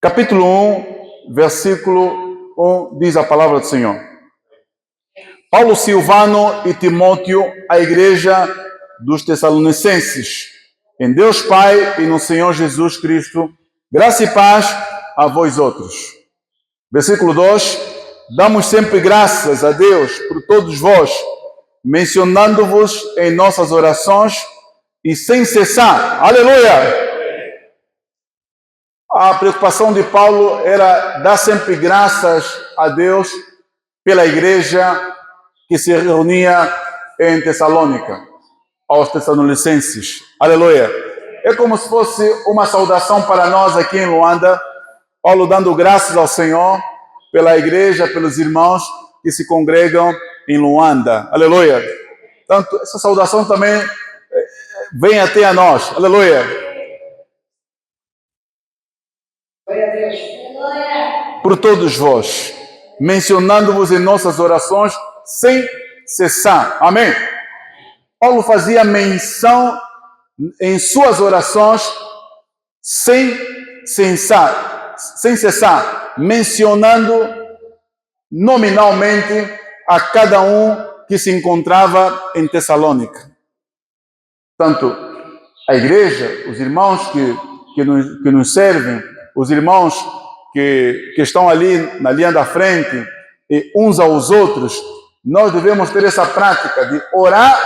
Capítulo 1, versículo 1, diz a palavra do Senhor. Paulo, Silvano e Timóteo, a igreja dos Tessalonicenses, em Deus Pai e no Senhor Jesus Cristo, graça e paz a vós outros. Versículo 2, damos sempre graças a Deus por todos vós, mencionando-vos em nossas orações e sem cessar. Aleluia! A preocupação de Paulo era dar sempre graças a Deus pela igreja que se reunia em Tessalônica, aos Tessalonicenses. Aleluia! É como se fosse uma saudação para nós aqui em Luanda, Paulo dando graças ao Senhor pela igreja, pelos irmãos que se congregam em Luanda. Aleluia! Portanto, essa saudação também vem até a nós. Aleluia! Por todos vós, mencionando-vos em nossas orações sem cessar. Amém? Paulo fazia menção em suas orações sem cessar, mencionando nominalmente a cada um que se encontrava em Tessalônica. Tanto a igreja, os irmãos que nos servem, os irmãos que estão ali na linha da frente, e uns aos outros, nós devemos ter essa prática de orar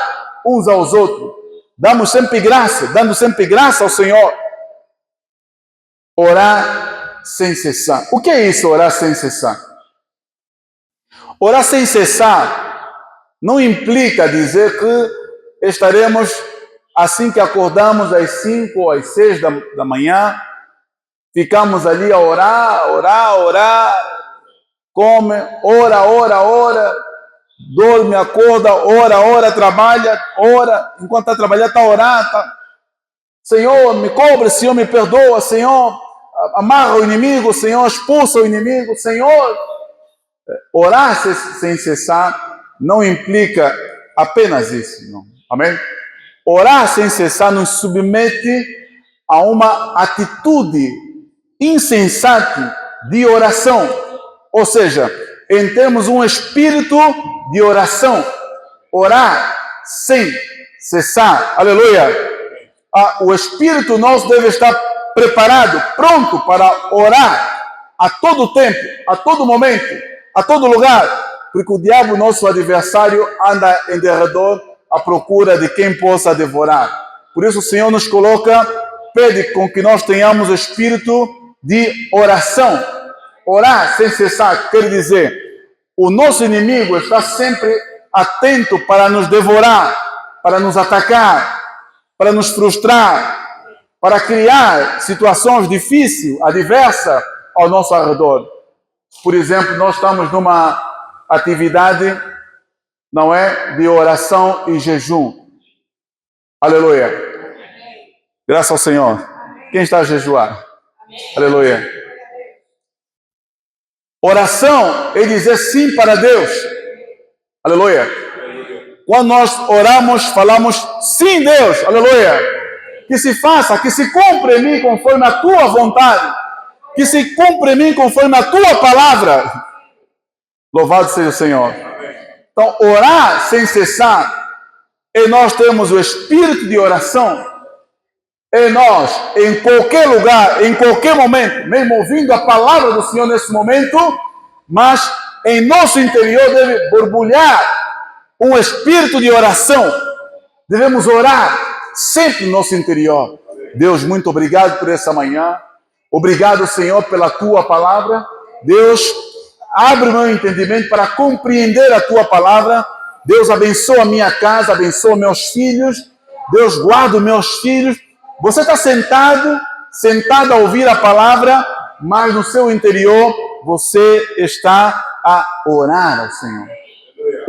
uns aos outros. Dando sempre graça ao Senhor. Orar sem cessar. O que é isso, orar sem cessar? Orar sem cessar não implica dizer que estaremos, assim que acordamos às 5 ou às 6 da manhã, ficamos ali a orar, come, ora, dorme, acorda, ora, trabalha, ora, enquanto está trabalhando, está orando. Senhor, me cobre, Senhor, me perdoa, Senhor, amarra o inimigo, Senhor, expulsa o inimigo, Senhor. Orar sem cessar não implica apenas isso, não. Amém? Orar sem cessar nos submete a uma atitude insensata de oração, ou seja, em termos um espírito de oração, orar sem cessar, aleluia. O espírito nosso deve estar preparado, pronto para orar a todo tempo, a todo momento, a todo lugar, porque o diabo, nosso adversário, anda em derredor à procura de quem possa devorar. Por isso o Senhor nos pede com que nós tenhamos o espírito de oração. Orar sem cessar quer dizer, o nosso inimigo está sempre atento para nos devorar, para nos atacar, para nos frustrar, para criar situações difíceis, adversas ao nosso redor. Por exemplo, nós estamos numa atividade, não é, de oração e jejum. Aleluia. Graças ao Senhor. Quem está a jejuar? Aleluia. Oração é dizer sim para Deus. Aleluia. Quando nós oramos, falamos sim, Deus. Aleluia. Que se faça, que se cumpra em mim conforme a tua vontade. Que se cumpra em mim conforme a tua palavra. Louvado seja o Senhor. Então, orar sem cessar, e nós temos o espírito de oração. E nós, em qualquer lugar, em qualquer momento, mesmo ouvindo a palavra do Senhor nesse momento, mas em nosso interior deve borbulhar um espírito de oração. Devemos orar sempre no nosso interior. Deus, muito obrigado por essa manhã. Obrigado, Senhor, pela tua palavra. Deus, abre o meu entendimento para compreender a tua palavra. Deus, abençoa a minha casa, abençoa meus filhos. Deus, guarda os meus filhos. Você está sentado a ouvir a palavra, mas no seu interior você está a orar ao Senhor.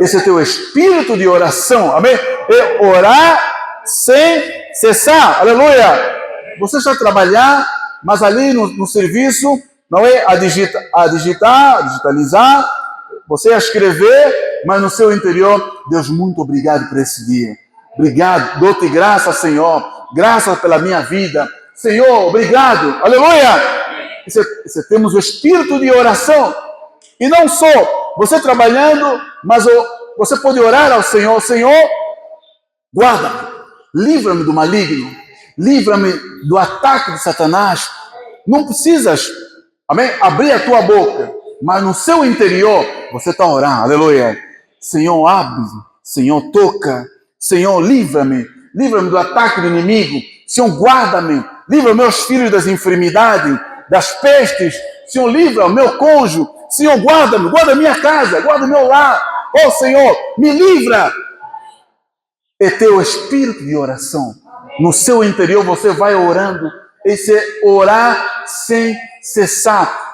Esse é o teu espírito de oração, amém? É orar sem cessar, aleluia. Você está a trabalhar, mas ali no serviço, não é a digitalizar, você a escrever, mas no seu interior, Deus, muito obrigado por esse dia. Obrigado, dou-te graça, Senhor. Graças pela minha vida. Senhor, obrigado. Aleluia. Temos o espírito de oração. E não só você trabalhando, mas você pode orar ao Senhor. Senhor, guarda-me, livra-me do maligno, livra-me do ataque de Satanás. Não precisas, amém, abrir a tua boca, mas no seu interior você está orando, aleluia. Senhor, abre, Senhor, toca, Senhor, livra-me do ataque do inimigo. Senhor, guarda-me, livra meus filhos das enfermidades, das pestes. Senhor, livra o meu cônjuge. Senhor, guarda-me, guarda a minha casa, guarda o meu lar. Oh, Senhor, me livra. É teu espírito de oração. No seu interior você vai orando. Esse é orar sem cessar.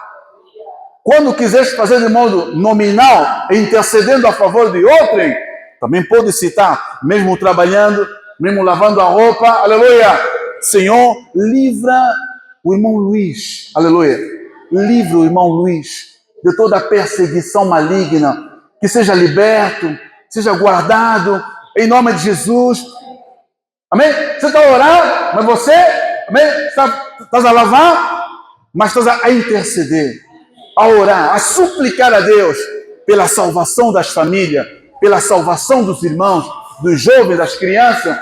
Quando quiseres fazer de modo nominal, intercedendo a favor de outrem, também pode citar, mesmo trabalhando, mesmo lavando a roupa, aleluia. Senhor, livra o irmão Luiz, aleluia. Livra o irmão Luiz de toda a perseguição maligna, que seja liberto, seja guardado, em nome de Jesus. Amém? Você está a orar, mas você, amém? Estás a lavar, mas estás a interceder, a orar, a suplicar a Deus pela salvação das famílias, pela salvação dos irmãos, dos jovens, das crianças,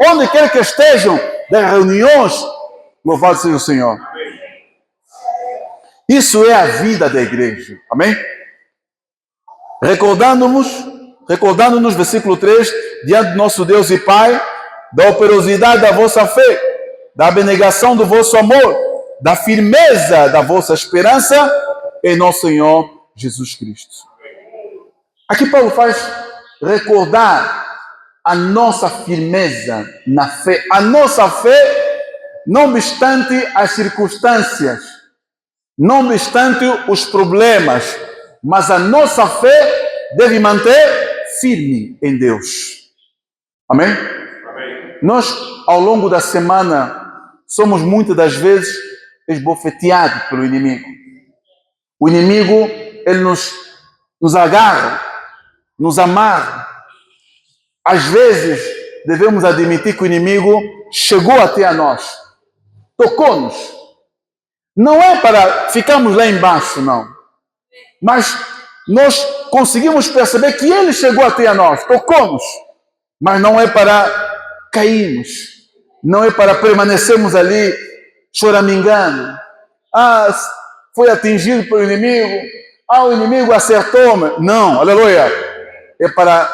onde quer que estejam, das reuniões. Louvado seja o Senhor. Isso é a vida da igreja. Amém? Recordando-nos, versículo 3, diante do nosso Deus e Pai, da operosidade da vossa fé, da abnegação do vosso amor, da firmeza da vossa esperança em nosso Senhor Jesus Cristo. Aqui Paulo faz recordar a nossa firmeza na fé. A nossa fé, não obstante as circunstâncias, não obstante os problemas, mas a nossa fé deve manter firme em Deus. Amém? Amém. Nós, ao longo da semana, somos muitas das vezes esbofeteados pelo inimigo. O inimigo, ele nos agarra, nos amarra. Às vezes, devemos admitir que o inimigo chegou até a nós, tocou-nos. Não é para ficarmos lá embaixo, não. Mas nós conseguimos perceber que ele chegou até a nós, tocou-nos. Mas não é para cairmos. Não é para permanecermos ali choramingando. Foi atingido pelo inimigo. O inimigo acertou-me. Não, aleluia. É para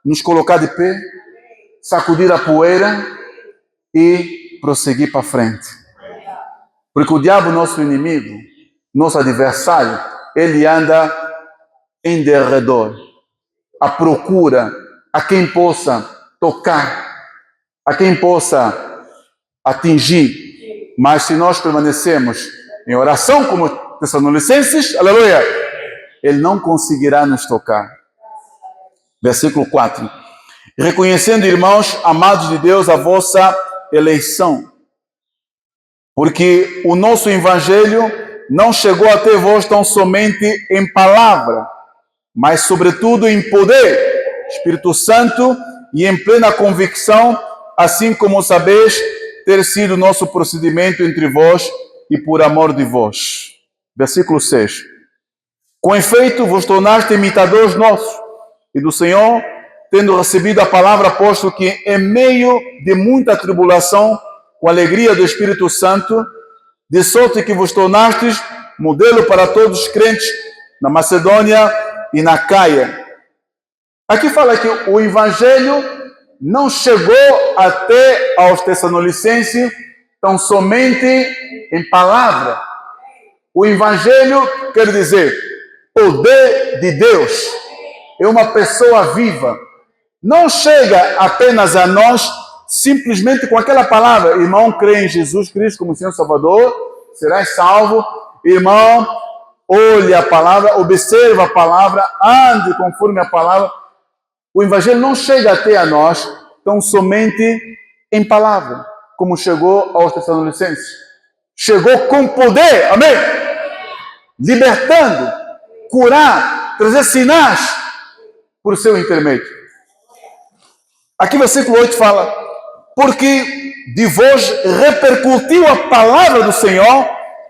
nos colocar de pé, sacudir a poeira e prosseguir para frente. Porque o diabo, nosso inimigo, nosso adversário, ele anda em derredor, à procura a quem possa tocar, a quem possa atingir. Mas se nós permanecemos em oração como Tessalonicenses, aleluia, ele não conseguirá nos tocar. Versículo 4. Reconhecendo, irmãos, amados de Deus, a vossa eleição, porque o nosso evangelho não chegou até vós tão somente em palavra, mas sobretudo em poder, Espírito Santo, e em plena convicção, assim como sabeis ter sido o nosso procedimento entre vós e por amor de vós. Versículo 6. Com efeito, vos tornaste imitadores nossos e do Senhor, tendo recebido a palavra, posto que em meio de muita tribulação, com alegria do Espírito Santo, de sorte que vos tornastes modelo para todos os crentes na Macedônia e na Caia. Aqui fala que o Evangelho não chegou até aos Tessalonicenses tão somente em palavra. O Evangelho quer dizer poder de Deus. É uma pessoa viva. Não chega apenas a nós simplesmente com aquela palavra: irmão, crê em Jesus Cristo como Senhor Salvador, serás salvo. Irmão, olhe a palavra, observa a palavra, ande conforme a palavra. O Evangelho não chega até a nós tão somente em palavra, como chegou aos Tessalonicenses. Chegou com poder, amém? Libertando, curar, trazer sinais por seu intermédio. Aqui versículo 8 fala: porque de vós repercutiu a palavra do Senhor,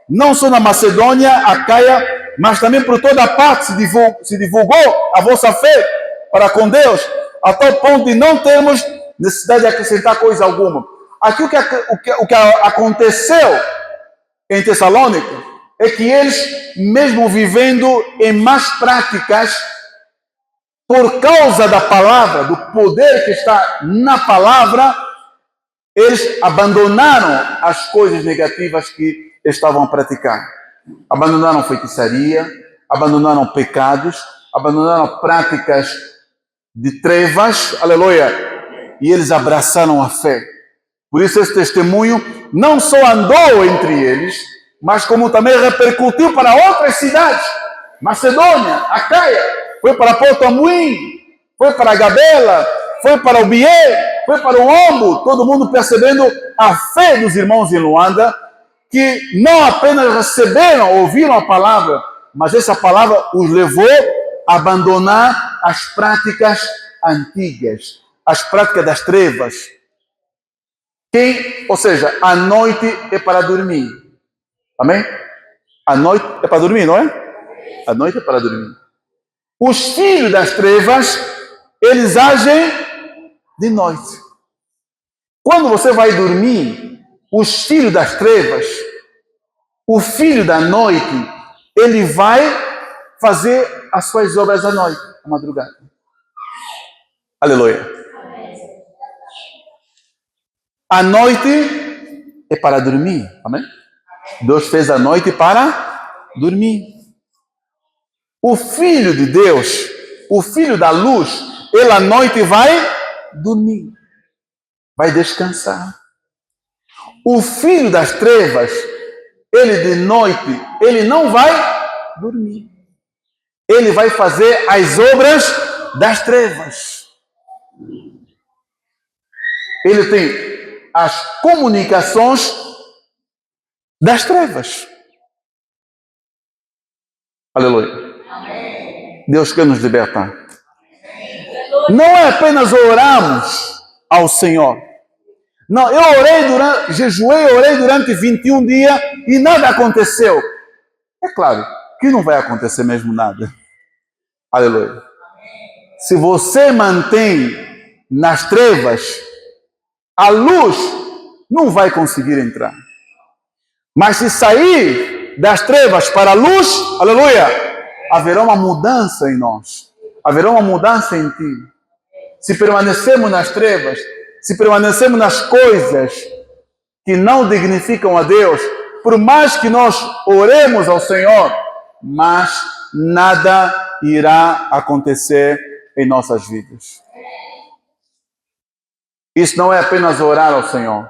não só na Macedônia, Acaia, mas também por toda a parte se divulgou a vossa fé para com Deus, a tal ponto de não termos necessidade de acrescentar coisa alguma. Aqui o que aconteceu em Tessalônica é que eles, mesmo vivendo em más práticas, por causa da palavra, do poder que está na palavra, eles abandonaram as coisas negativas que estavam a praticar. Abandonaram feitiçaria, abandonaram pecados, abandonaram práticas de trevas, aleluia, e eles abraçaram a fé. Por isso esse testemunho não só andou entre eles, mas como também repercutiu para outras cidades. Macedônia, Acaia, foi para Porto Amorim, foi para Gabela, foi para o Bié, foi para o Ombo, todo mundo percebendo a fé dos irmãos em Luanda, que não apenas receberam, ouviram a palavra, mas essa palavra os levou a abandonar as práticas antigas, as práticas das trevas. Ou seja, a noite é para dormir. Amém? A noite é para dormir, não é? A noite é para dormir. Os filhos das trevas, eles agem de noite. Quando você vai dormir, os filhos das trevas, o filho da noite, ele vai fazer as suas obras à noite, à madrugada. Aleluia. A noite é para dormir. Amém? Deus fez a noite para dormir. O Filho de Deus, o Filho da luz, ele à noite vai dormir, vai descansar. O filho das trevas, ele de noite, ele não vai dormir. Ele vai fazer as obras das trevas. Ele tem as comunicações das trevas. Aleluia. Deus quer nos libertar. Não é apenas orarmos ao Senhor. Não, eu jejuei durante 21 dias e nada aconteceu. É claro que não vai acontecer mesmo nada. Aleluia. Se você mantém nas trevas, a luz não vai conseguir entrar. Mas se sair das trevas para a luz, aleluia, haverá uma mudança em nós. Haverá uma mudança em ti. Se permanecermos nas trevas, se permanecermos nas coisas que não dignificam a Deus, por mais que nós oremos ao Senhor, mas nada irá acontecer em nossas vidas. Isso não é apenas orar ao Senhor,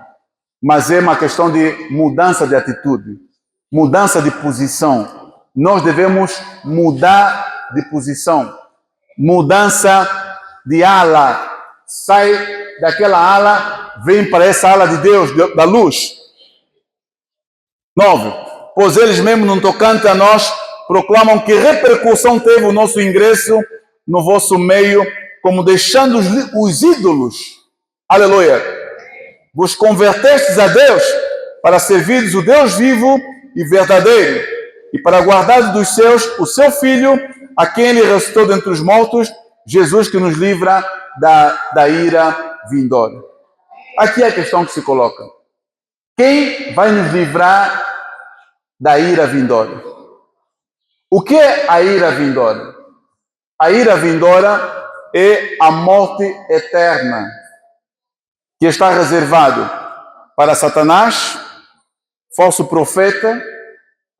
mas é uma questão de mudança de atitude, mudança de posição. Nós devemos mudar de posição, mudança de ala. Sai daquela ala, vem para essa ala de Deus, da luz. 9. Pois eles mesmo, no tocante a nós, proclamam que repercussão teve o nosso ingresso no vosso meio, como deixando os ídolos. Aleluia. Vos convertestes a Deus para servirdes o Deus vivo e verdadeiro, e para guardar dos seus o seu Filho, a quem ele ressuscitou dentre os mortos, Jesus, que nos livra da ira vindoura. Aqui é a questão que se coloca. Quem vai nos livrar da ira vindoura? O que é a ira vindoura? A ira vindoura é a morte eterna, que está reservado para Satanás, falso profeta,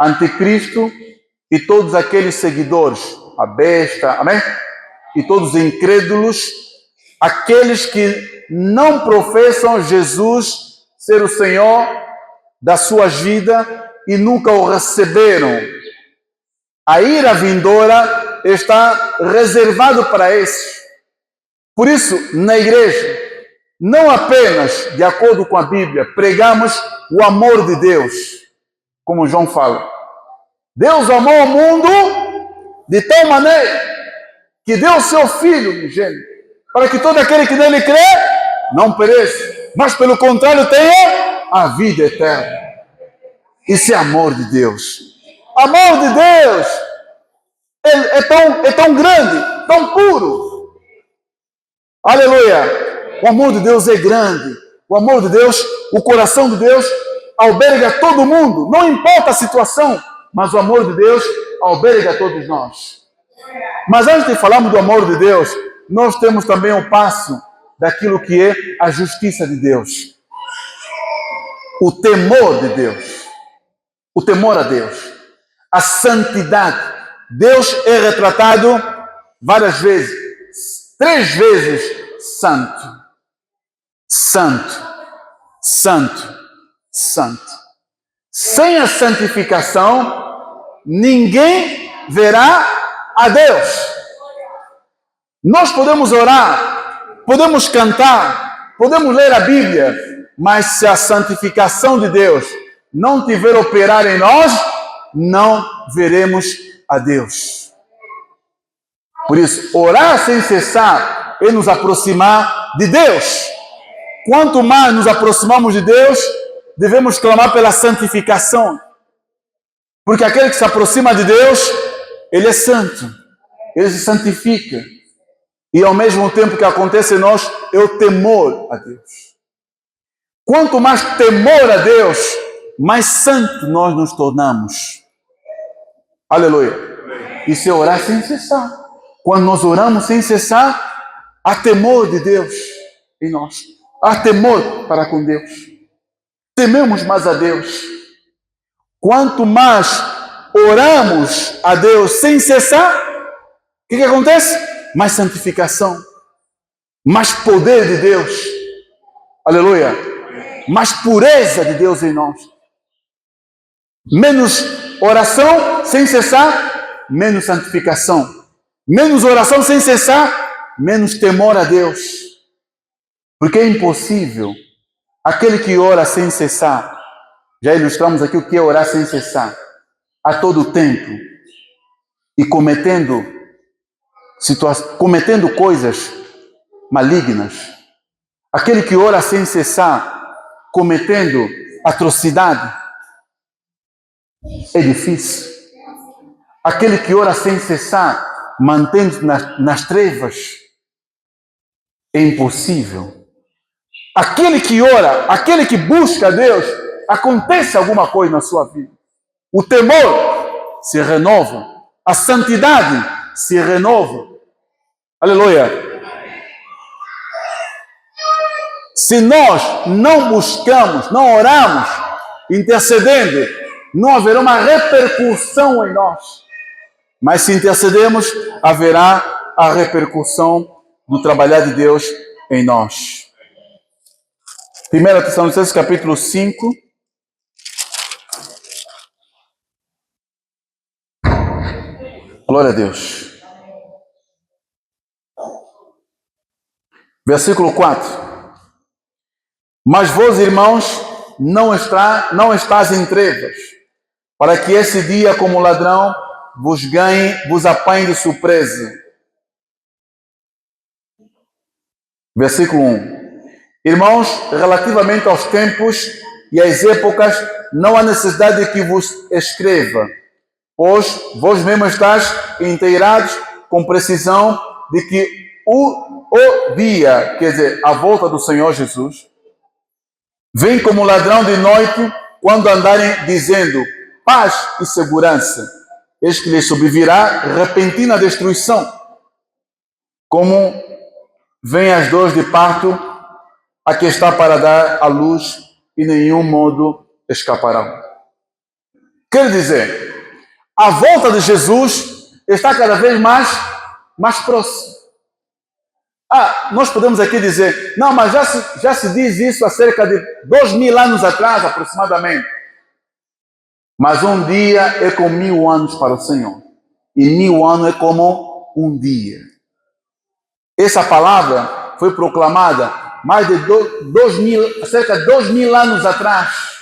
anticristo e todos aqueles seguidores, a besta, amém? E todos os incrédulos, aqueles que não professam Jesus ser o Senhor das suas vidas e nunca o receberam. A ira vindoura está reservado para esses. Por isso, na igreja, não apenas, de acordo com a Bíblia, pregamos o amor de Deus, como João fala. Deus amou o mundo de tal maneira que deu o seu Filho, gente, para que todo aquele que nele crê não pereça, mas pelo contrário tenha a vida eterna. Isso é amor de Deus. Amor de Deus é tão grande, tão puro. Aleluia. O amor de Deus é grande. O amor de Deus, o coração de Deus alberga todo mundo. Não importa a situação, mas o amor de Deus alberga todos nós. Mas antes de falarmos do amor de Deus, nós temos também um passo daquilo que é a justiça de Deus. O temor de Deus. O temor a Deus. A santidade. Deus é retratado várias vezes. 3 vezes santo. Santo. Santo. Santo. Sem a santificação, ninguém verá a Deus. Nós podemos orar, podemos cantar, podemos ler a Bíblia, mas se a santificação de Deus não tiver operar em nós, não veremos a Deus. Por isso, orar sem cessar é nos aproximar de Deus. Quanto mais nos aproximamos de Deus, devemos clamar pela santificação. Porque aquele que se aproxima de Deus, ele é santo, ele se santifica. E ao mesmo tempo que acontece em nós, é o temor a Deus. Quanto mais temor a Deus, mais santo nós nos tornamos. Aleluia. Isso é orar sem cessar. Quando nós oramos sem cessar, há temor de Deus em nós. Há temor para com Deus. Tememos mais a Deus. Quanto mais oramos a Deus sem cessar, o que acontece? Mais santificação, mais poder de Deus, aleluia, mais pureza de Deus em nós. Menos oração sem cessar, menos santificação. Menos oração sem cessar, menos temor a Deus. Porque é impossível aquele que ora sem cessar. Já ilustramos aqui o que é orar sem cessar. A todo tempo. E cometendo coisas malignas. Aquele que ora sem cessar, cometendo atrocidade, é difícil. Aquele que ora sem cessar, mantendo-se nas trevas, é impossível. Aquele que ora, aquele que busca a Deus, acontece alguma coisa na sua vida. O temor se renova, a santidade se renova. Aleluia. Se nós não buscamos, não oramos, intercedendo, não haverá uma repercussão em nós. Mas se intercedemos, haverá a repercussão do trabalhar de Deus em nós. 1 Tessalonicenses capítulo 5. Glória a Deus. Versículo 4. Mas vós, irmãos, não estás em trevas, para que esse dia, como ladrão, vos apanhe de surpresa. Versículo 1. Irmãos, relativamente aos tempos e às épocas, não há necessidade de que vos escreva, pois vós mesmos estáis inteirados com precisão de que o dia, quer dizer, a volta do Senhor Jesus, vem como ladrão de noite, quando andarem dizendo paz e segurança, eis que lhes sobrevirá repentina destruição, como vem as dores de parto, a que está para dar à luz, e nenhum modo escaparão. Quer dizer, a volta de Jesus está cada vez mais próxima. Nós podemos aqui dizer, não, mas já se diz isso há cerca de 2000 anos atrás, aproximadamente. Mas um dia é como 1000 anos para o Senhor. E 1000 anos é como um dia. Essa palavra foi proclamada mais de cerca de 2000 anos atrás.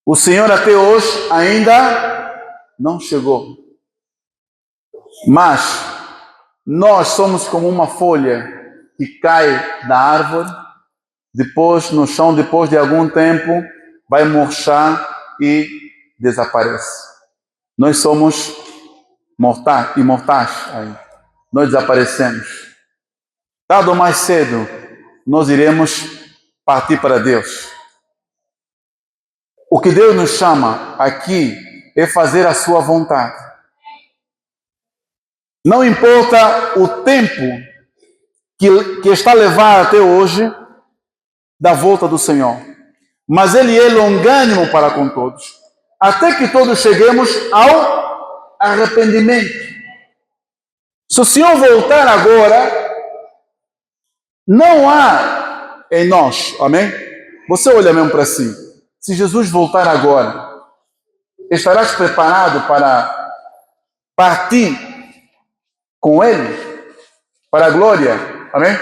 O Senhor até hoje ainda não chegou. Mas nós somos como uma folha que cai da árvore, depois no chão, depois de algum tempo, vai murchar e desaparece. Nós somos imortais aí. Nós desaparecemos. Tarde ou mais cedo, nós iremos partir para Deus. O que Deus nos chama aqui é fazer a sua vontade. Não importa o tempo que está a levar até hoje da volta do Senhor, mas Ele é longânimo para com todos, até que todos cheguemos ao arrependimento. Se o Senhor voltar agora, não há em nós, amém? Você olha mesmo para si. Se Jesus voltar agora, estarás preparado para partir com Ele para a glória, amém?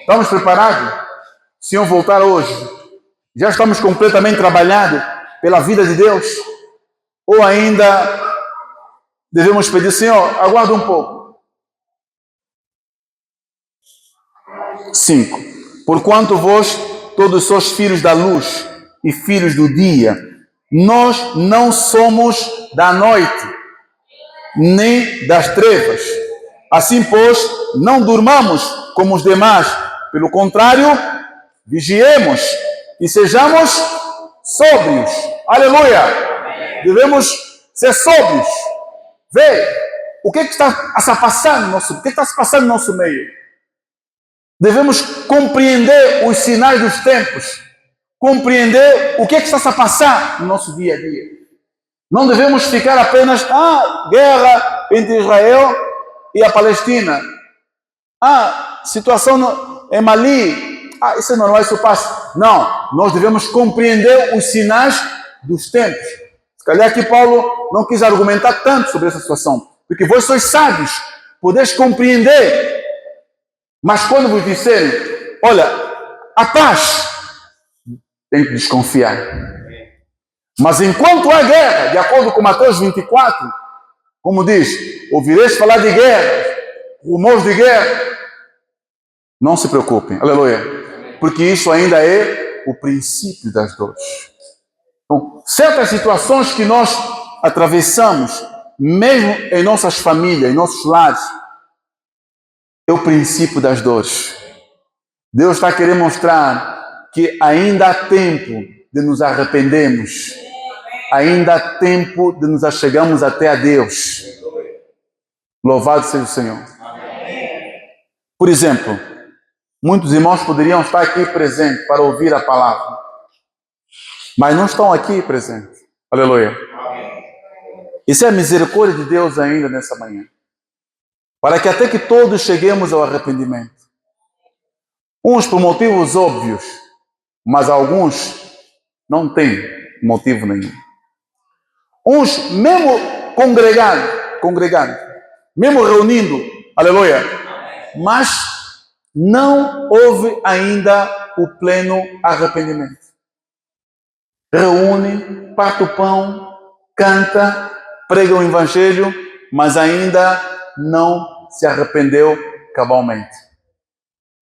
Estamos preparados? O Senhor voltar hoje, já estamos completamente trabalhados pela vida de Deus? Ou ainda devemos pedir, Senhor, aguarda um pouco? 5. Porquanto vós todos sois filhos da luz e filhos do dia, nós não somos da noite, nem das trevas. Assim, pois, não durmamos como os demais. Pelo contrário, vigiemos e sejamos sóbrios. Aleluia! Devemos ser sóbrios. Vê o que está a passar no nosso meio. Devemos compreender os sinais dos tempos, compreender o que está a passar no nosso dia a dia. Não devemos ficar apenas, guerra entre Israel e a Palestina. Situação em Mali. Isso é normal, isso passa. Não, nós devemos compreender os sinais dos tempos. Se calhar aqui Paulo não quis argumentar tanto sobre essa situação, porque vós sois sábios, podeis compreender. Mas quando vos disserem, olha, a paz, tem que desconfiar. Mas enquanto há guerra, de acordo com Mateus 24, como diz, ouvireis falar de guerra, rumores de guerra, não se preocupem, aleluia, porque isso ainda é o princípio das dores. Então, certas situações que nós atravessamos, mesmo em nossas famílias, em nossos lares, é o princípio das dores. Deus está querendo mostrar que ainda há tempo de nos arrependermos. Ainda há tempo de nos achegarmos até a Deus. Louvado seja o Senhor. Por exemplo, muitos irmãos poderiam estar aqui presentes para ouvir a palavra, mas não estão aqui presentes. Aleluia. Isso é a misericórdia de Deus ainda nessa manhã. Para que até que todos cheguemos ao arrependimento. Uns por motivos óbvios, mas alguns não têm motivo nenhum. Uns mesmo congregando, mesmo reunindo, aleluia, mas não houve ainda o pleno arrependimento. Reúne, parte o pão, canta, prega o evangelho, mas ainda não se arrependeu cabalmente.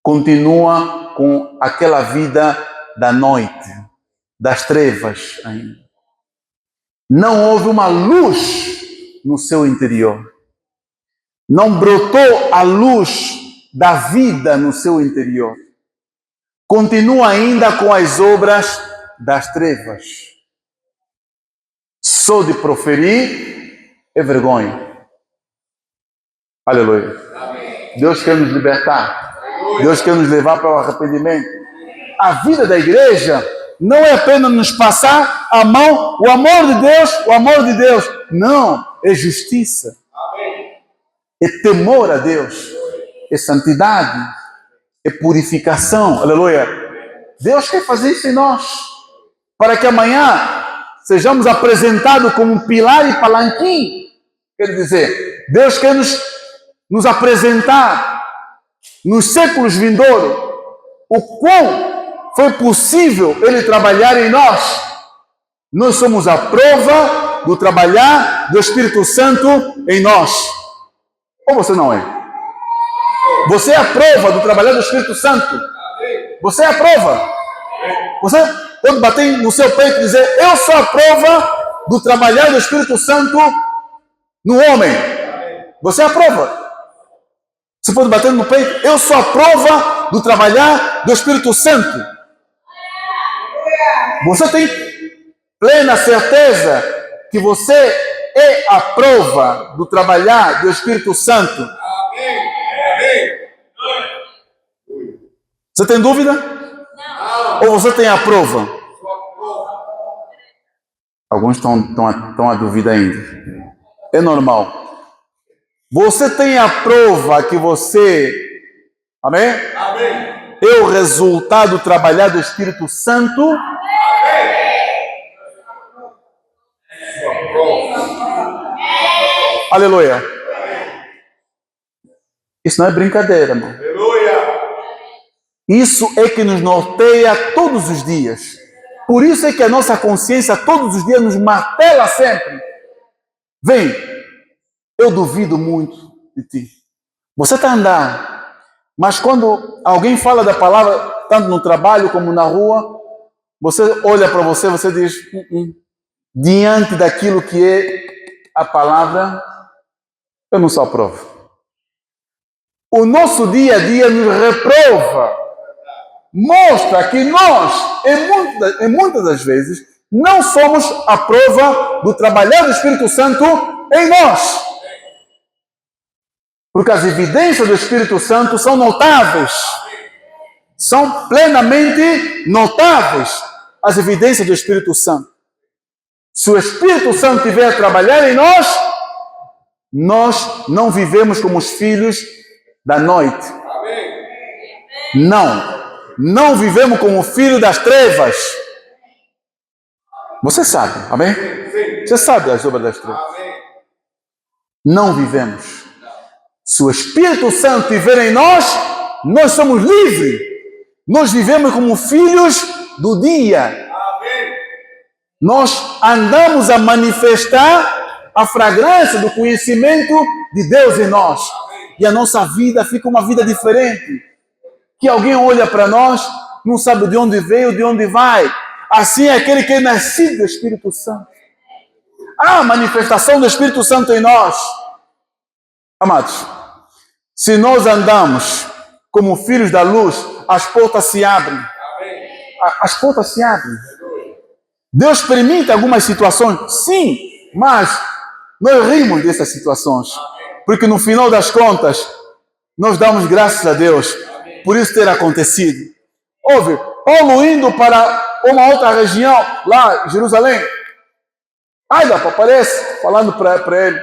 Continua com aquela vida da noite, das trevas ainda. Não houve uma luz no seu interior. Não brotou a luz da vida no seu interior. Continua ainda com as obras das trevas. Só de proferir é vergonha. Aleluia. Amém. Deus quer nos libertar. Deus quer nos levar para o arrependimento. A vida da igreja não é apenas nos passar a mão, o amor de Deus. Não, é justiça. Amém. É temor a Deus. É santidade. É purificação. Aleluia. Deus quer fazer isso em nós. Para que amanhã sejamos apresentados como um pilar e palanquim. Quer dizer, Deus quer nos apresentar nos séculos vindouros o quão foi possível Ele trabalhar em nós. Nós somos a prova do trabalhar do Espírito Santo em nós. Ou você não é? Você é a prova do trabalhar do Espírito Santo. Você é a prova. Você pode bater no seu peito e dizer: eu sou a prova do trabalhar do Espírito Santo no homem. Você é a prova. Você pode bater no peito: eu sou a prova do trabalhar do Espírito Santo. Você tem plena certeza que você é a prova do trabalhar do Espírito Santo? Você tem dúvida? Ou você tem a prova? Alguns estão a dúvida ainda. É normal. Você tem a prova que você, amém? Amém, é o resultado do trabalhar do Espírito Santo? Amém. Aleluia. Isso não é brincadeira, irmão. Aleluia. Isso é que nos norteia todos os dias. Por isso é que a nossa consciência todos os dias nos martela sempre. Vem, eu duvido muito de ti. Você está andando, mas quando alguém fala da palavra, tanto no trabalho como na rua, você olha para você, você diz: diante daquilo que é a palavra, eu não sou a prova. O nosso dia a dia nos reprova, mostra que nós, em muitas das vezes, não somos a prova do trabalhar do Espírito Santo em nós. Porque as evidências do Espírito Santo são notáveis. São plenamente notáveis as evidências do Espírito Santo. Se o Espírito Santo estiver a trabalhar em nós, nós não vivemos como os filhos da noite. Não vivemos como o filho das trevas. Você sabe, amém? Você sabe as obras das trevas. Não vivemos. Se o Espírito Santo estiver em nós, nós somos livres. Nós vivemos como filhos do dia. Nós andamos a manifestar a fragrância do conhecimento de Deus em nós. E a nossa vida fica uma vida diferente. Que alguém olha para nós, não sabe de onde veio, de onde vai. Assim é aquele que é nascido do Espírito Santo. Há a manifestação do Espírito Santo em nós. Amados, se nós andamos como filhos da luz, as portas se abrem. As portas se abrem. Deus permite algumas situações, sim, mas nós rimos dessas situações. Porque no final das contas, nós damos graças a Deus por isso ter acontecido. Ouve, Paulo indo para uma outra região, lá em Jerusalém, aí aparece, falando para ele,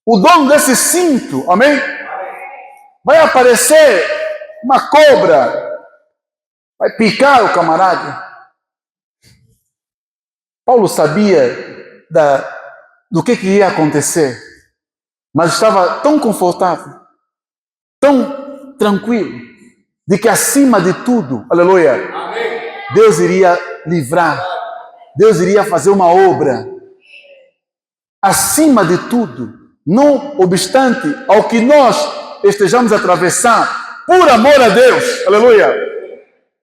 o dono desse cinto, amém? Vai aparecer uma cobra, vai picar o camarada. Paulo sabia do que ia acontecer, mas estava tão confortável, tão tranquilo, de que acima de tudo, aleluia, amém, Deus iria livrar, Deus iria fazer uma obra. Acima de tudo, não obstante ao que nós estejamos a atravessar, por amor a Deus, aleluia,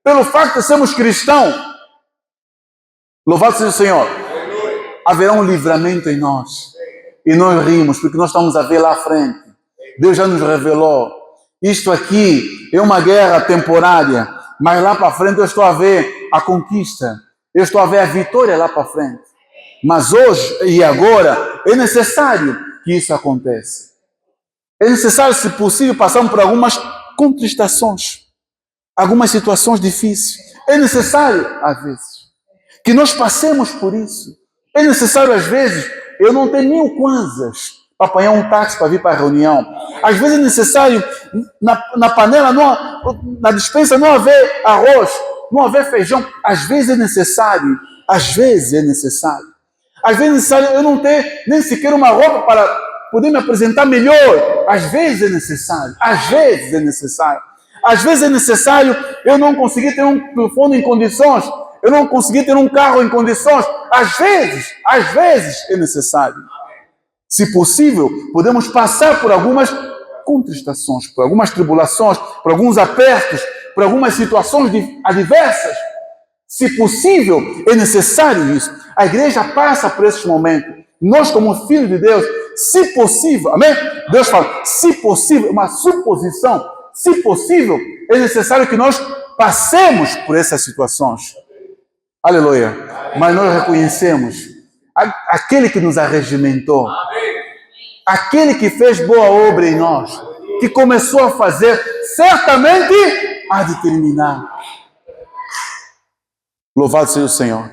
pelo facto de sermos cristãos, louvado seja o Senhor, haverá um livramento em nós. E nós rimos, porque nós estamos a ver lá à frente. Deus já nos revelou. Isto aqui é uma guerra temporária, mas lá para frente eu estou a ver a conquista. Eu estou a ver a vitória lá para frente. Mas hoje e agora é necessário que isso aconteça. É necessário, se possível, passarmos por algumas contristações, algumas situações difíceis. É necessário, às vezes, que nós passemos por isso. É necessário, às vezes, eu não ter 1000 kwanzas para apanhar um táxi para vir para a reunião. Às vezes é necessário, na panela, na despensa, não haver arroz, não haver feijão. Às vezes é necessário. Às vezes é necessário. Às vezes é necessário eu não ter nem sequer uma roupa para poder me apresentar melhor. Às vezes é necessário. Às vezes é necessário. Às vezes é necessário eu não conseguir ter um telefone em condições. Eu não conseguir ter um carro em condições. Às vezes é necessário. Se possível, podemos passar por algumas contristações, por algumas tribulações, por alguns apertos, por algumas situações adversas. Se possível, é necessário isso. A igreja passa por esses momentos. Nós, como filhos de Deus, se possível, amém? Deus fala, se possível, uma suposição, se possível, é necessário que nós passemos por essas situações. Aleluia. Mas nós reconhecemos aquele que nos arregimentou, aquele que fez boa obra em nós, que começou a fazer, certamente há de terminar. Louvado seja o Senhor.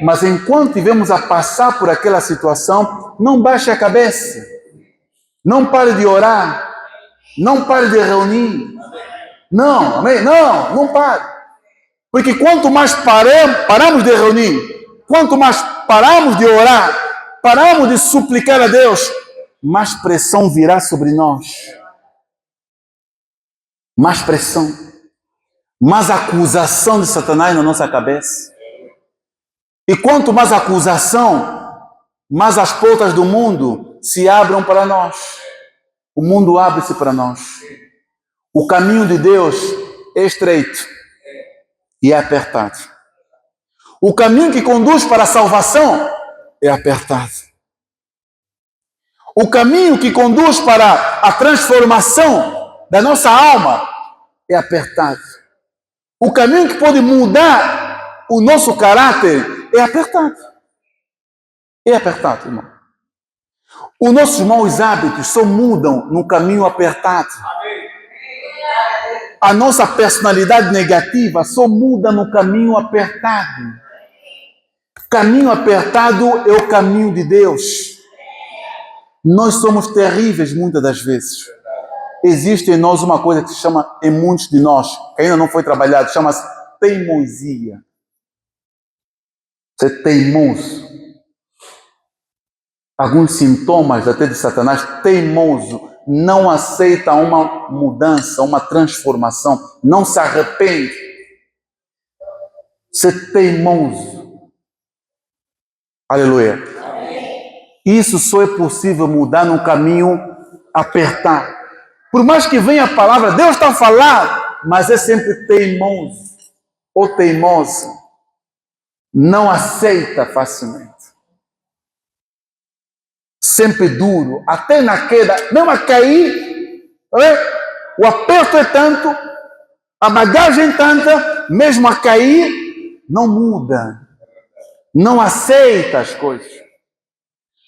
Mas enquanto tivemos a passar por aquela situação, não baixe a cabeça. Não pare de orar. Não pare de reunir. Não, amém? Não pare. Porque quanto mais paramos de reunir, quanto mais paramos de orar, paramos de suplicar a Deus, mais pressão virá sobre nós. Mais pressão. Mais acusação de Satanás na nossa cabeça. E quanto mais acusação, mais as portas do mundo se abram para nós. O mundo abre-se para nós. O caminho de Deus é estreito e é apertado. O caminho que conduz para a salvação é apertado. O caminho que conduz para a transformação da nossa alma é apertado. O caminho que pode mudar o nosso caráter é apertado. É apertado, irmão. Os nossos maus hábitos só mudam no caminho apertado. A nossa personalidade negativa só muda no caminho apertado. Caminho apertado é o caminho de Deus. Nós somos terríveis muitas das vezes. Existe em nós uma coisa que se chama, em muitos de nós, que ainda não foi trabalhado, chama-se teimosia. Ser teimoso. Alguns sintomas até de Satanás, teimoso, não aceita uma mudança, uma transformação, não se arrepende. Ser teimoso. Aleluia. Isso só é possível mudar num caminho apertado. Por mais que venha a palavra, Deus está a falar, mas é sempre teimoso ou teimosa. Não aceita facilmente. Sempre duro, até na queda, mesmo a cair, o aperto é tanto, a bagagem é tanta, mesmo a cair, não muda. Não aceita as coisas.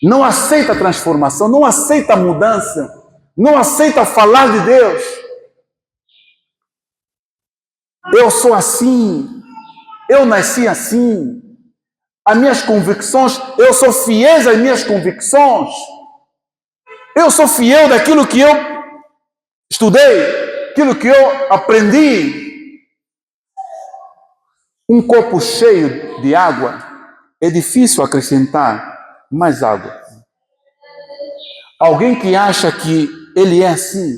Não aceita a transformação, não aceita a mudança, não aceita falar de Deus. Eu sou assim, eu nasci assim. As minhas convicções, eu sou fiel às minhas convicções. Eu sou fiel daquilo que eu estudei, aquilo que eu aprendi. Um copo cheio de água, é difícil acrescentar mais água. Alguém que acha que ele é assim,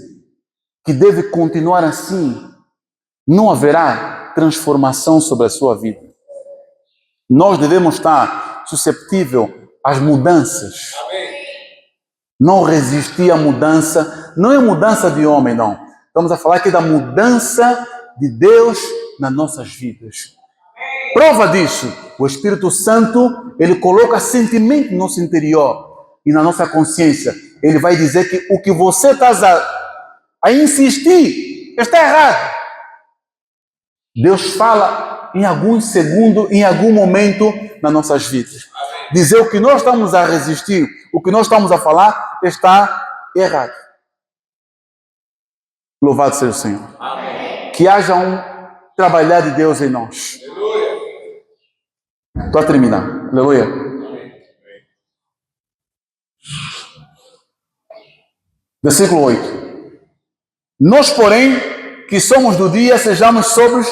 que deve continuar assim, não haverá transformação sobre a sua vida. Nós devemos estar susceptíveis às mudanças. Não resistir à mudança. Não é mudança de homem, não. Estamos a falar aqui da mudança de Deus nas nossas vidas. Prova disso, o Espírito Santo, ele coloca sentimento no nosso interior e na nossa consciência. Ele vai dizer que o que você está a insistir está errado. Deus fala em alguns segundos, em algum momento nas nossas vidas. Dizer o que nós estamos a resistir, o que nós estamos a falar, está errado. Louvado seja o Senhor. Amém. Que haja um trabalhar de Deus em nós. Estou a terminar. Aleluia. Versículo 8. Nós, porém, que somos do dia, sejamos sóbrios,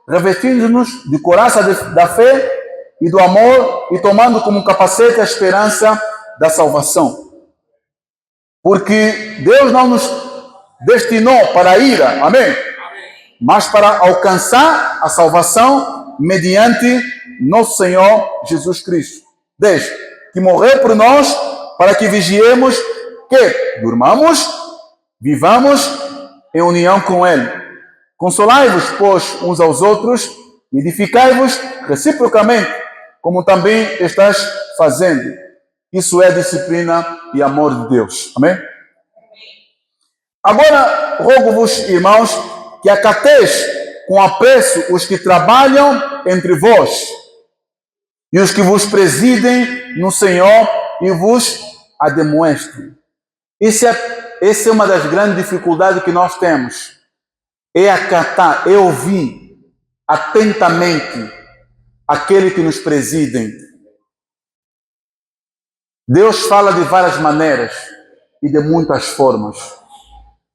revestindo-nos de couraça da fé e do amor e tomando como capacete a esperança da salvação. Porque Deus não nos destinou para a ira, amém? Mas para alcançar a salvação mediante nosso Senhor Jesus Cristo. 10. Que morreu por nós para que vigiemos, que durmamos, vivamos em união com Ele. Consolai-vos, pois, uns aos outros Edificai-vos reciprocamente, como também estás fazendo. Isso é disciplina e amor de Deus. Amém? Agora, rogo-vos, irmãos, que acateis com apreço os que trabalham entre vós e os que vos presidem no Senhor e vos admoestem. Essa é uma das grandes dificuldades que nós temos. É acatar, é ouvir atentamente aquele que nos presidem. Deus fala de várias maneiras e de muitas formas.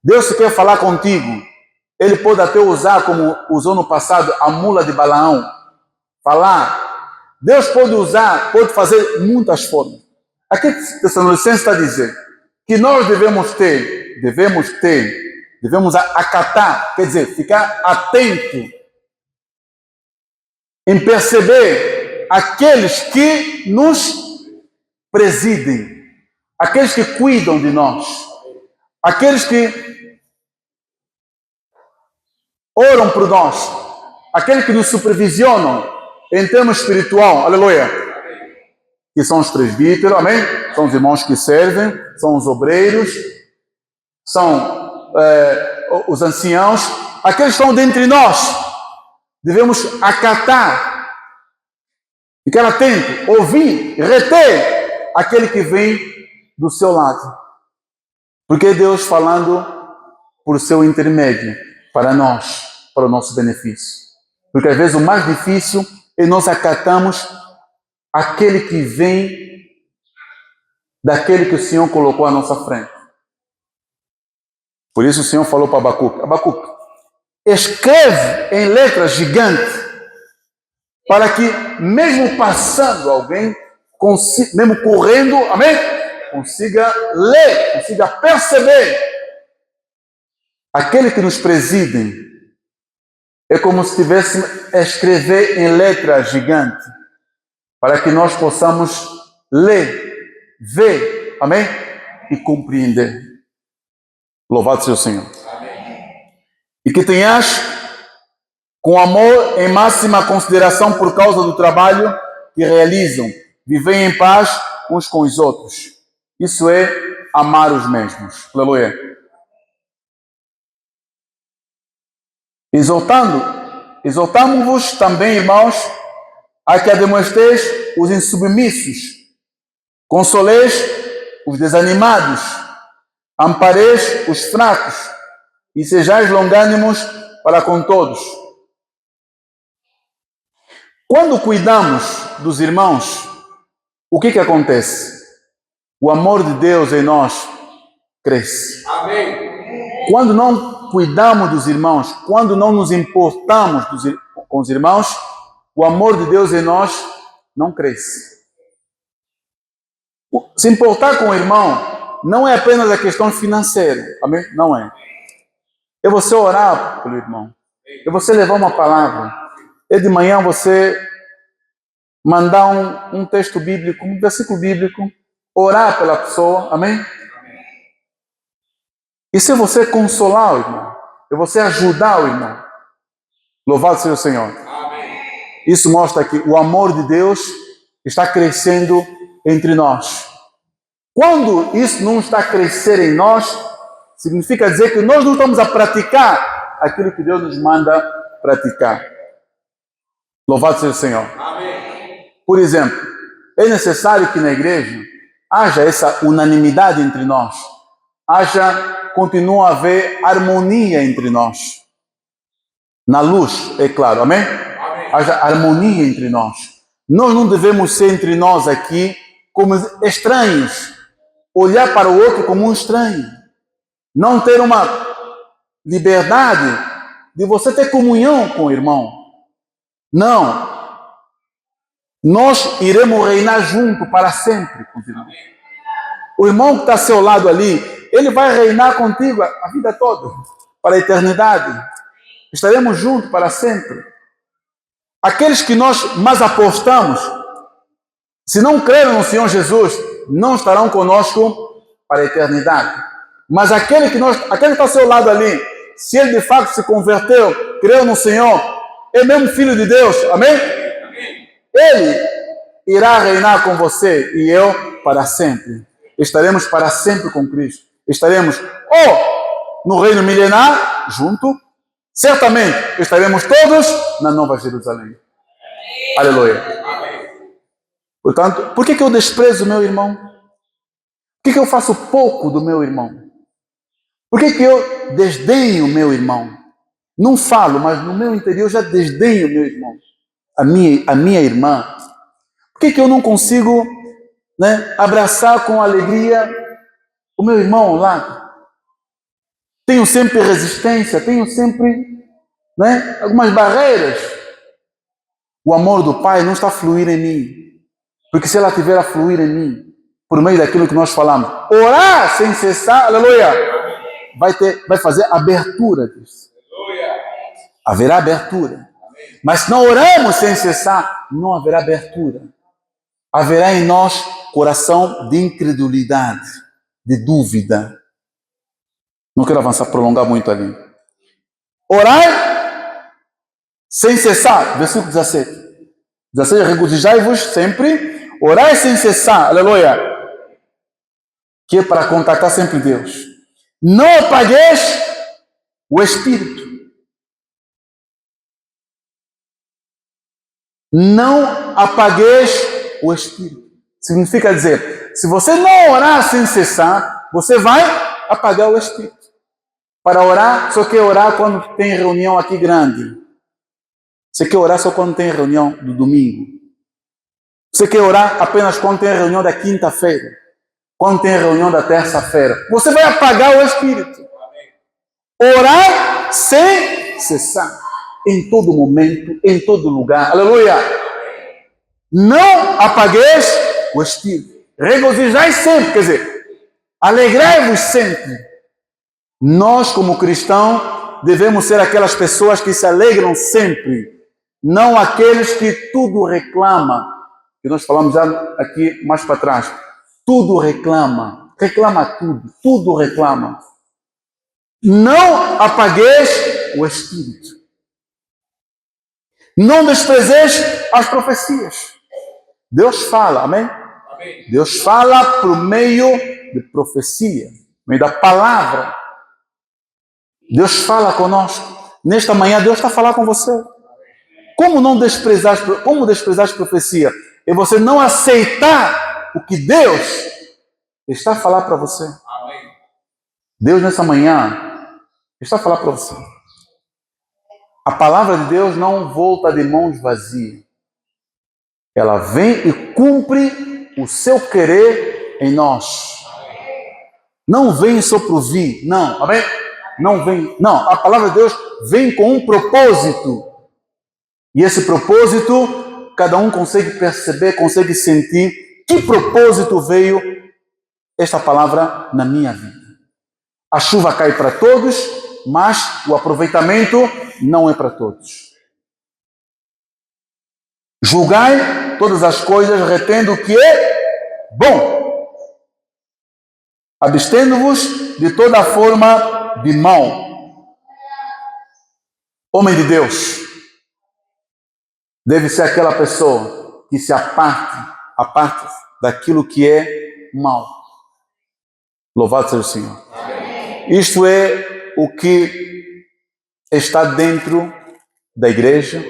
Deus, se quer falar contigo, Ele pode até usar, como usou no passado, a mula de Balaão. Falar. Deus pode usar, pode fazer muitas formas. Aqui Tessalonicenses está dizendo que nós devemos acatar, quer dizer, ficar atento em perceber aqueles que nos presidem, aqueles que cuidam de nós, aqueles que oram por nós, aqueles que nos supervisionam em termos espiritual, aleluia, que são os presbíteros, amém? São os irmãos que servem, são os obreiros, são os anciãos, aqueles que estão dentre nós. Devemos acatar, ficar atento, ouvir, reter aquele que vem do seu lado. Porque é Deus falando por seu intermédio para nós, para o nosso benefício. Porque às vezes o mais difícil é nós acatamos aquele que vem daquele que o Senhor colocou à nossa frente. Por isso o Senhor falou para Abacuque: Abacuque, escreve em letras gigantes, para que mesmo passando alguém, mesmo correndo, amém? Consiga ler, consiga perceber. Aquele que nos preside é como se tivéssemos a escrever em letras gigantes, para que nós possamos ler, ver, amém? E compreender. Louvado seja o Senhor. Amém. E que tenhas com amor em máxima consideração por causa do trabalho que realizam. Vivem em paz uns com os outros. Isso é amar os mesmos. Aleluia. Exortamo-vos também, irmãos, a que admoesteis os insubmissos, consoleis os desanimados, ampareis os fracos e sejais longânimos para com todos. Quando cuidamos dos irmãos, o que acontece? O amor de Deus em nós cresce. Amém. Quando não cuidamos dos irmãos, quando não nos importamos com os irmãos, o amor de Deus em nós não cresce. Se importar com o irmão não é apenas a questão financeira, amém? Não é. É você orar pelo irmão, é você levar uma palavra, é de manhã você mandar um texto bíblico, um versículo bíblico, orar pela pessoa, amém? Isso é você consolar o irmão, é você ajudar o irmão. Louvado seja o Senhor. Amém. Isso mostra que o amor de Deus está crescendo entre nós. Quando isso não está a crescer em nós, significa dizer que nós não estamos a praticar aquilo que Deus nos manda praticar. Louvado seja o Senhor. Amém. Por exemplo, é necessário que na igreja haja essa unanimidade entre nós, continua a haver harmonia entre nós. Na luz, é claro, amém? Amém? Haja harmonia entre nós. Nós não devemos ser entre nós aqui como estranhos, olhar para o outro como um estranho, não ter uma liberdade de você ter comunhão com o irmão. Não. Nós iremos reinar junto para sempre com os irmãos. O irmão que está ao seu lado ali, ele vai reinar contigo a vida toda, para a eternidade. Estaremos juntos para sempre. Aqueles que nós mais apostamos, se não creram no Senhor Jesus, não estarão conosco para a eternidade. Mas aquele que está ao seu lado ali, se ele de fato se converteu, creu no Senhor, é mesmo filho de Deus, amém? Ele irá reinar com você e eu para sempre. Estaremos para sempre com Cristo. Estaremos ou no reino milenar, junto, certamente estaremos todos na Nova Jerusalém. Aleluia. Portanto, por que eu desprezo o meu irmão? Por que eu faço pouco do meu irmão? Por que eu desdenho o meu irmão? Não falo, mas no meu interior já desdenho o meu irmão, a minha irmã. Por que eu não consigo, né, abraçar com alegria o meu irmão ao lado? Tenho sempre resistência, tenho sempre, né, algumas barreiras. O amor do Pai não está a fluir em mim, porque se ela tiver a fluir em mim, por meio daquilo que nós falamos, orar sem cessar, aleluia, vai fazer abertura disso. Haverá abertura. Mas se não oramos sem cessar, não haverá abertura. Haverá em nós coração de incredulidade, de dúvida. Não quero avançar, prolongar muito ali. Orai sem cessar, versículo 17. 16, regozijai-vos sempre, orai sem cessar, aleluia, que é para contactar sempre Deus. Não apagueis o Espírito. Não apagueis o Espírito. Significa dizer, se você não orar sem cessar, você vai apagar o Espírito. Para orar, só quer orar quando tem reunião aqui grande. Você quer orar só quando tem reunião do domingo. Você quer orar apenas quando tem reunião da quinta-feira. Quando tem reunião da terça-feira. Você vai apagar o Espírito. Orar sem cessar. Em todo momento, em todo lugar. Aleluia! Não apagueis o Espírito. Regozijai sempre, quer dizer, alegrai-vos sempre. Nós, como cristãos, devemos ser aquelas pessoas que se alegram sempre. Não aqueles que tudo reclamam. Que nós falamos já aqui mais para trás. Tudo reclama. Reclama tudo. Tudo reclama. Não apagueis o Espírito. Não desprezeis as profecias. Deus fala, amém? Amém. Deus fala por meio de profecia, por meio da palavra. Deus fala conosco. Nesta manhã Deus está a falar com você. Como não desprezar, como desprezar as profecias? É você não aceitar o que Deus está a falar para você. Amém. Deus nessa manhã está a falar para você. A palavra de Deus não volta de mãos vazias. Ela vem e cumpre o seu querer em nós. Não vem só para ouvir, não, amém? Não vem, não. A palavra de Deus vem com um propósito. E esse propósito, cada um consegue perceber, consegue sentir que propósito veio esta palavra na minha vida. A chuva cai para todos, mas o aproveitamento não é para todos. Julgai todas as coisas, retendo o que é bom, abstendo-vos de toda forma de mal. Homem de Deus deve ser aquela pessoa que se aparte daquilo que é mal. Louvado seja o Senhor. Amém. Isto é o que está dentro da igreja,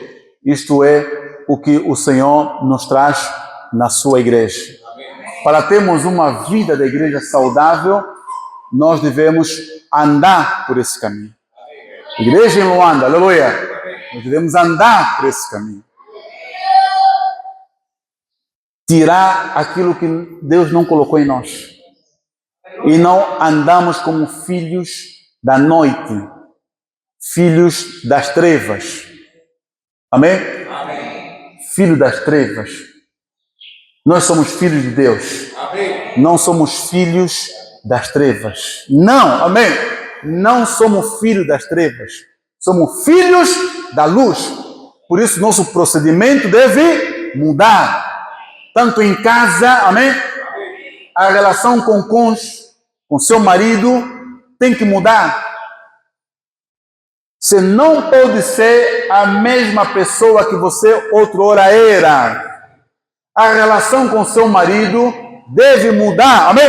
isto é o que o Senhor nos traz na sua igreja. Amém. Para termos uma vida da igreja saudável, nós devemos andar por esse caminho. Amém. Igreja em Luanda, aleluia! Amém. Nós devemos andar por esse caminho. Tirar aquilo que Deus não colocou em nós. E não andamos como filhos da noite, filhos das trevas. Amém? Amém. Filho das trevas. Nós somos filhos de Deus. Amém. Não somos filhos das trevas. Não, amém? Não somos filhos das trevas. Somos filhos da luz. Por isso, nosso procedimento deve mudar. Tanto em casa, amém? A relação com o cônjuge, com seu marido, tem que mudar. Você não pode ser a mesma pessoa que você outrora era. A relação com seu marido deve mudar. Amém?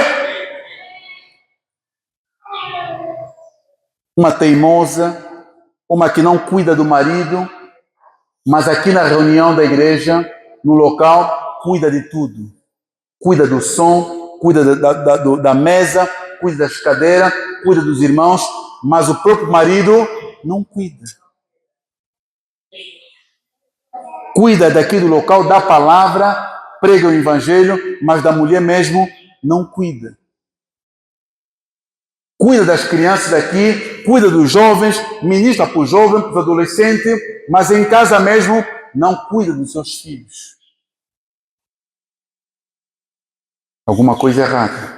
Uma teimosa, uma que não cuida do marido, mas aqui na reunião da igreja, no local, cuida de tudo. Cuida do som, cuida da mesa, cuida das cadeiras, cuida dos irmãos, mas o próprio marido não cuida. Cuida daqui do local, da palavra, prega o evangelho, mas da mulher mesmo não cuida. Cuida das crianças daqui, cuida dos jovens, ministra para os jovens, para os adolescentes, mas em casa mesmo não cuida dos seus filhos. Alguma coisa errada.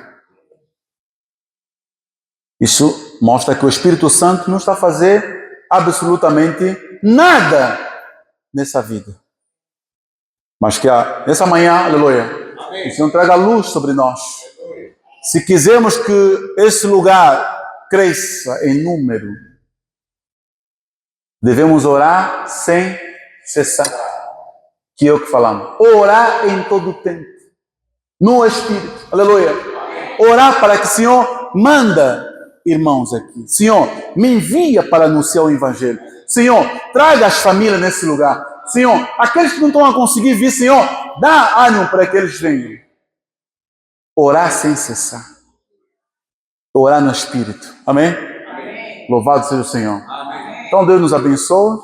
Isso mostra que o Espírito Santo não está a fazer absolutamente nada nessa vida. Mas que nessa manhã, aleluia, o Senhor traga luz sobre nós. Se quisermos que esse lugar cresça em número, devemos orar sem cessar. Que é o que falamos. Orar em todo o tempo. No Espírito. Aleluia. Orar para que o Senhor manda irmãos aqui. Senhor, me envia para anunciar o Evangelho. Senhor, traga as famílias nesse lugar. Senhor, aqueles que não estão a conseguir vir, Senhor, dá ânimo para que eles venham. Orar sem cessar. Orar no Espírito. Amém? Amém. Louvado seja o Senhor. Amém. Então Deus nos abençoe,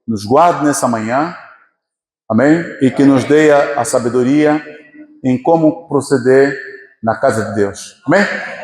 nos guarde nessa manhã. Amém? E que nos dê a sabedoria em como proceder na casa de Deus. Amém?